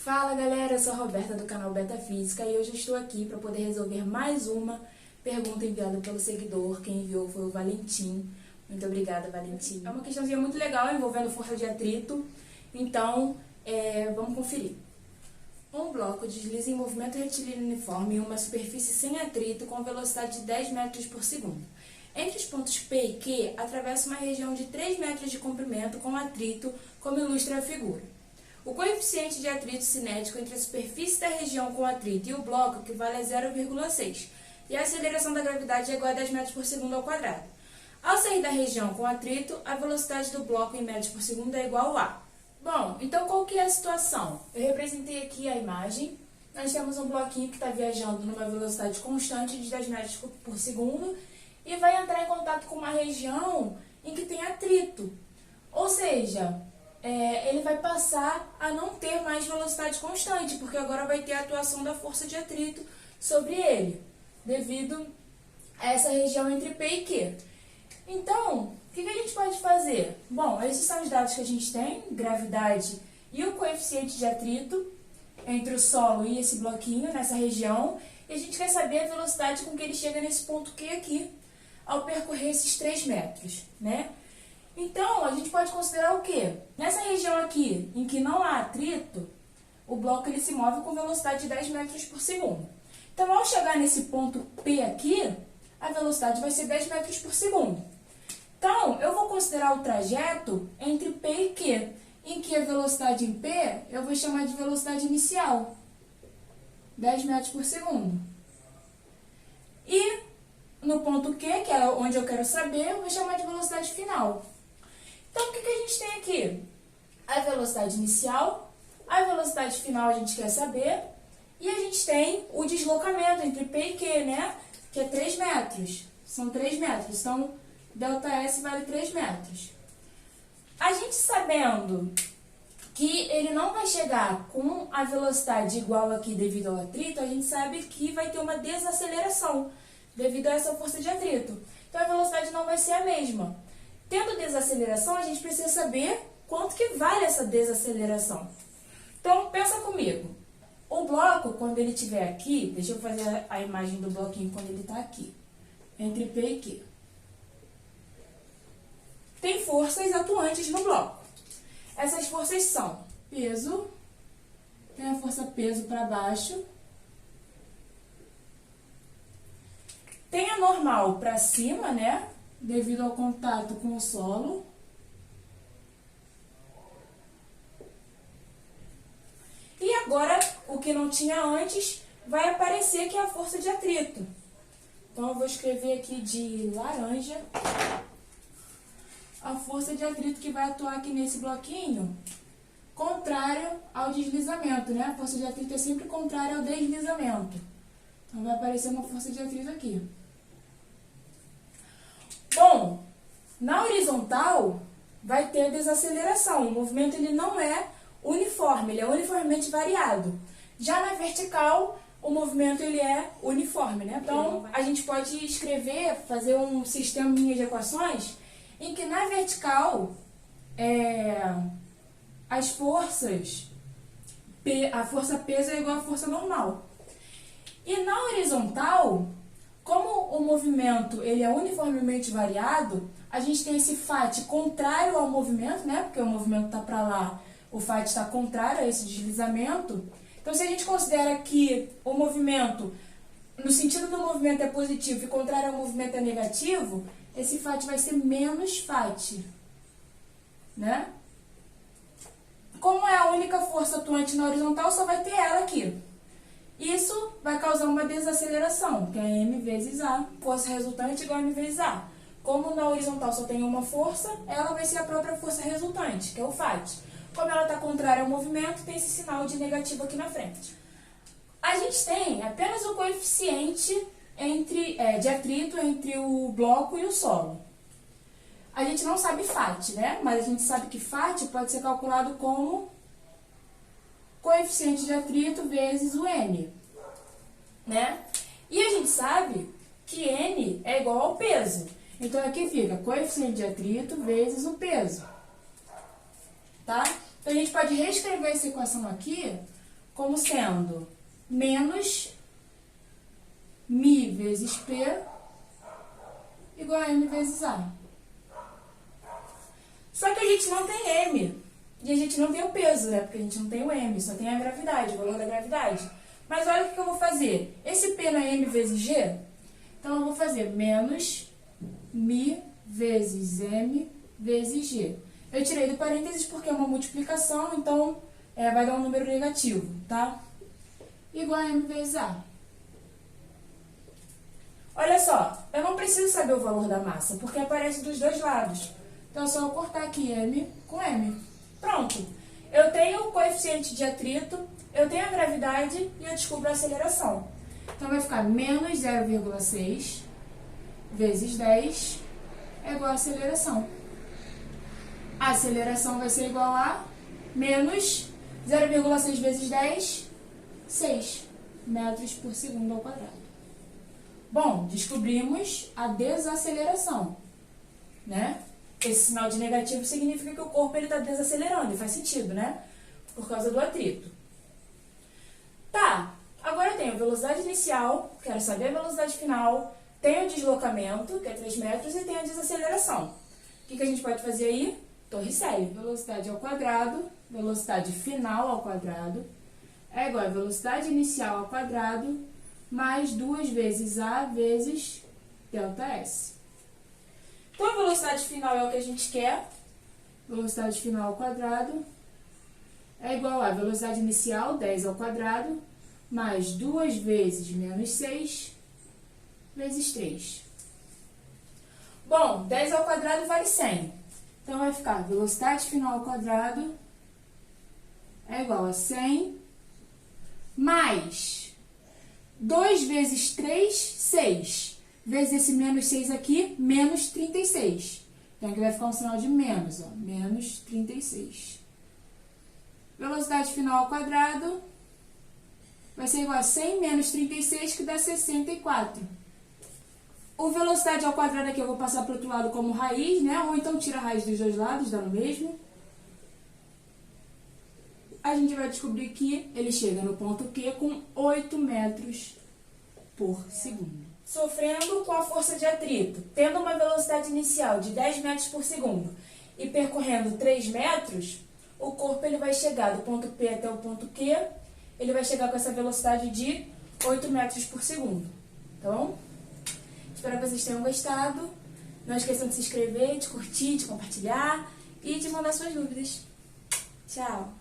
Fala galera, eu sou a Roberta do canal Beta Física e hoje eu estou aqui para poder resolver mais uma pergunta enviada pelo seguidor. Quem enviou foi o Valentim. Muito obrigada, Valentim. É uma questãozinha muito legal envolvendo força de atrito, então vamos conferir. Um bloco desliza em movimento retilíneo uniforme em uma superfície sem atrito com velocidade de 10 metros por segundo. Entre os pontos P e Q, atravessa uma região de 3 metros de comprimento com atrito, como ilustra a figura. O coeficiente de atrito cinético entre a superfície da região com atrito e o bloco equivale a 0,6, e a aceleração da gravidade é igual a 10 metros por segundo ao quadrado. Ao sair da região com atrito, a velocidade do bloco em metros por segundo é igual a... Bom, então qual que é a situação? Eu representei aqui a imagem. Nós temos um bloquinho que está viajando numa velocidade constante de 10 metros por segundo e vai entrar em contato com uma região em que tem atrito. Ou seja, ele vai passar a não ter mais velocidade constante, porque agora vai ter a atuação da força de atrito sobre ele, devido a essa região entre P e Q. Então, o que a gente pode fazer? Bom, esses são os dados que a gente tem, gravidade e o coeficiente de atrito entre o solo e esse bloquinho nessa região, e a gente quer saber a velocidade com que ele chega nesse ponto Q aqui, ao percorrer esses 3 metros, né? Então, a gente pode considerar o quê? Nessa região aqui, em que não há atrito, o bloco ele se move com velocidade de 10 metros por segundo. Então, ao chegar nesse ponto P aqui, a velocidade vai ser 10 metros por segundo. Então, eu vou considerar o trajeto entre P e Q, em que a velocidade em P eu vou chamar de velocidade inicial, 10 metros por segundo. E no ponto Q, que é onde eu quero saber, eu vou chamar de velocidade final. Então, o que a gente tem aqui? A velocidade inicial, a velocidade final a gente quer saber, e a gente tem o deslocamento entre P e Q, né? Que é 3 metros. São 3 metros, então ΔS vale 3 metros. A gente sabendo que ele não vai chegar com a velocidade igual aqui devido ao atrito, a gente sabe que vai ter uma desaceleração devido a essa força de atrito. Então, a velocidade não vai ser a mesma. Tendo desaceleração, a gente precisa saber quanto que vale essa desaceleração. Então, pensa comigo. O bloco, quando ele estiver aqui, deixa eu fazer a imagem do bloquinho quando ele está aqui, entre P e Q. Tem forças atuantes no bloco. Essas forças são peso, tem a força peso para baixo, tem a normal para cima, né? Devido ao contato com o solo. E agora, o que não tinha antes, vai aparecer que é a força de atrito. Então, eu vou escrever aqui de laranja a força de atrito que vai atuar aqui nesse bloquinho, contrário ao deslizamento, né? A força de atrito é sempre contrária ao deslizamento. Então, vai aparecer uma força de atrito aqui. Bom, na horizontal vai ter desaceleração. O movimento ele não é uniforme, ele é uniformemente variado. Já na vertical, o movimento ele é uniforme, né? Então, a gente pode escrever, fazer um sistema de equações em que na vertical as forças, a força peso é igual à força normal. E na horizontal, como o movimento ele é uniformemente variado, a gente tem esse φ contrário ao movimento, né? Porque o movimento está para lá, o φ está contrário a esse deslizamento. Então, se a gente considera que o movimento, no sentido do movimento é positivo e contrário ao movimento é negativo, esse φ vai ser menos φ, né? Como é a única força atuante na horizontal, só vai ter ela aqui. Isso vai causar uma desaceleração, que é M vezes A. Força resultante igual a M vezes A. Como na horizontal só tem uma força, ela vai ser a própria força resultante, que é o φ. Como ela está contrária ao movimento, tem esse sinal de negativo aqui na frente. A gente tem apenas o coeficiente de atrito entre o bloco e o solo. A gente não sabe φ, né? Mas a gente sabe que φ pode ser calculado como coeficiente de atrito vezes o N, né? E a gente sabe que N é igual ao peso. Então, aqui fica coeficiente de atrito vezes o peso, tá? Então, a gente pode reescrever essa equação aqui como sendo menos μ vezes P igual a M vezes A. Só que a gente não tem M. E a gente não tem o peso, né? Porque a gente não tem o M, só tem a gravidade, o valor da gravidade. Mas olha o que eu vou fazer. Esse P não é M vezes G? Então, eu vou fazer menos μ vezes M vezes G. Eu tirei do parênteses porque é uma multiplicação, então vai dar um número negativo, tá? Igual a M vezes A. Olha só, eu não preciso saber o valor da massa, porque aparece dos dois lados. Então, é só eu cortar aqui M com M. Pronto. Eu tenho o coeficiente de atrito, eu tenho a gravidade e eu descubro a aceleração. Então, vai ficar menos 0,6 vezes 10 é igual a aceleração. A aceleração vai ser igual a menos 0,6 vezes 10, 6 metros por segundo ao quadrado. Bom, descobrimos a desaceleração, né? Esse sinal de negativo significa que o corpo está desacelerando, e faz sentido, né? Por causa do atrito. Tá, agora eu tenho a velocidade inicial, quero saber a velocidade final, tenho o deslocamento, que é 3 metros, e tenho a desaceleração. O que a gente pode fazer aí? Torricelli. Velocidade ao quadrado, velocidade final ao quadrado, é igual a velocidade inicial ao quadrado, mais 2 vezes A vezes ΔS. Então, a velocidade final é o que a gente quer. Velocidade final ao quadrado é igual a velocidade inicial, 10 ao quadrado, mais 2 vezes menos 6, vezes 3. Bom, 10 ao quadrado vale 100. Então, vai ficar velocidade final ao quadrado é igual a 100, mais 2 vezes 3, 6. Vezes esse menos 6 aqui, menos 36. Então, aqui vai ficar um sinal de menos, ó, menos 36. Velocidade final ao quadrado vai ser igual a 100 menos 36, que dá 64. O velocidade ao quadrado aqui eu vou passar para o outro lado como raiz, né? Ou então tira a raiz dos dois lados, dá no mesmo. A gente vai descobrir que ele chega no ponto Q com 8 metros por segundo. Sofrendo com a força de atrito, tendo uma velocidade inicial de 10 metros por segundo e percorrendo 3 metros, o corpo ele vai chegar do ponto P até o ponto Q, ele vai chegar com essa velocidade de 8 metros por segundo. Então, espero que vocês tenham gostado. Não esqueçam de se inscrever, de curtir, de compartilhar e de mandar suas dúvidas. Tchau!